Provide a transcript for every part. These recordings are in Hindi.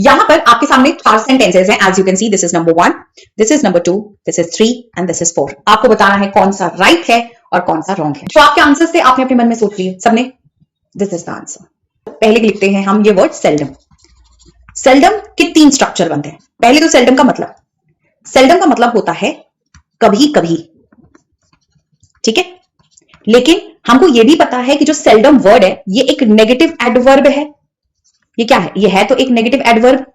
यहां पर आपके सामने 4 सेंटेंसेस हैं, as you can see this is number 1, this is number 2, this is 3 and this is 4। आपको बताना है कौन सा राइट है और कौन सा रॉन्ग है। तो आपके आंसर्स थे, आपने अपने मन में सोच लिए सबने, दिस इज द आंसर। पहले लिखते हैं हम ये वर्ड सेल्डम। सेल्डम के 3 स्ट्रक्चर बनते हैं। पहले तो सेल्डम का मतलब होता है कभी कभी, ठीक है। लेकिन हमको यह भी पता है कि जो सेल्डम वर्ड है ये एक नेगेटिव एडवर्ब है। ये क्या है? ये है तो एक नेगेटिव एडवर्ब,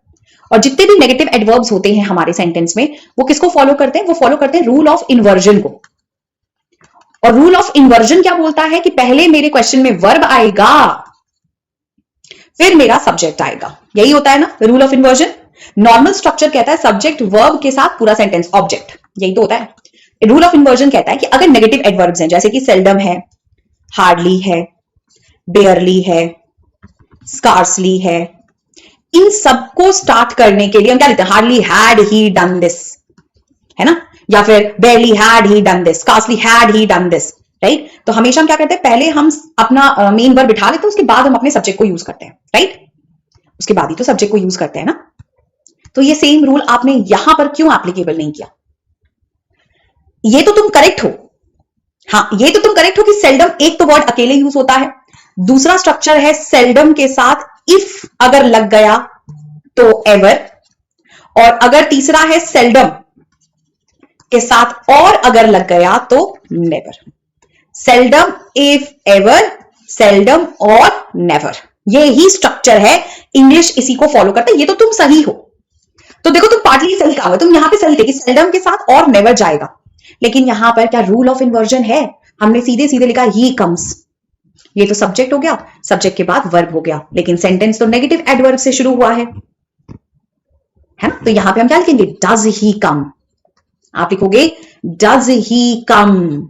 और जितने भी नेगेटिव एडवर्ब्स होते हैं हमारे सेंटेंस में वो किसको फॉलो करते हैं? वो फॉलो करते हैं रूल ऑफ इन्वर्जन को। और रूल ऑफ इन्वर्जन क्या बोलता है कि पहले मेरे क्वेश्चन में वर्ब आएगा फिर मेरा सब्जेक्ट आएगा। यही होता है ना rule of inversion. Normal structure कहता है सब्जेक्ट वर्ब के साथ पूरा सेंटेंस ऑब्जेक्ट, यही तो होता है। रूल ऑफ इन्वर्जन कहता है कि अगर नेगेटिव एडवर्ब्स हैं जैसे कि सेल्डम है, हार्डली है, बेयरली है, स्कार्सली है, इन सबको स्टार्ट करने के लिए हम क्या लिखते हैं? Hardly had he done this, है ना, या फिर बेयरली had he done this, scarcely had he done this, right. तो हमेशा हम क्या करते हैं? पहले हम अपना मेन वर्ब बिठा लेते हैं, उसके बाद हम अपने सब्जेक्ट को यूज करते हैं, राइट। उसके बाद ही तो सब्जेक्ट को यूज करते हैं ना। तो ये सेम रूल आपने यहां पर क्यों एप्लीकेबल नहीं किया? ये तो तुम करेक्ट हो, हाँ ये तो तुम करेक्ट हो कि सेल्डम एक तो वर्ड अकेले यूज होता है, दूसरा स्ट्रक्चर है सेल्डम के साथ इफ अगर लग गया तो एवर, और अगर तीसरा है सेल्डम के साथ और अगर लग गया तो never. Seldom, if, ever, seldom और नेवर, ये ही स्ट्रक्चर है। इंग्लिश इसी को फॉलो करते हैं। ये तो तुम सही हो, तो देखो तुम पार्टली सही कहा हो, तुम यहां पे सही थे कि सेल्डम के साथ और नेवर जाएगा, लेकिन यहां पर क्या रूल ऑफ इन्वर्जन है? हमने सीधे सीधे लिखा ही कम्स। ये तो सब्जेक्ट हो गया, सब्जेक्ट के बाद वर्ब हो गया, लेकिन सेंटेंस तो नेगेटिव एडवर्ब से शुरू हुआ है ना। तो यहां पे हम क्या लिखेंगे? डज ही कम। आप लिखोगे डज ही कम।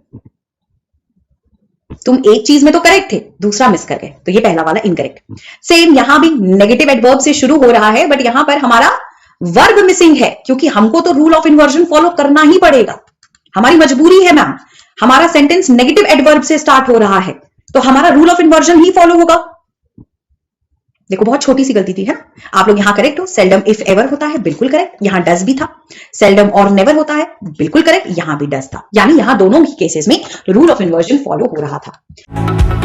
तुम एक चीज में तो करेक्ट थे, दूसरा मिस कर गए, तो ये पहला वाला इनकरेक्ट। सेम यहां भी नेगेटिव एडवर्ब से शुरू हो रहा है, बट यहां पर हमारा वर्ब मिसिंग है, क्योंकि हमको तो रूल ऑफ इन्वर्जन फॉलो करना ही पड़ेगा, हमारी मजबूरी है मैम। हमारा सेंटेंस नेगेटिव एडवर्ब से स्टार्ट हो रहा है, तो हमारा rule of inversion he follow होगा। देखो बहुत छोटी सी गलती थी, है आप लोग यहां करेक्ट हो। सेल्डम इफ एवर होता है, बिल्कुल करेक्ट, यहां डज भी था। सेल्डम और नेवर होता है, बिल्कुल करेक्ट, यहां भी डज था। यानी यहां दोनों ही केसेस में रूल ऑफ इन्वर्जन फॉलो हो रहा था।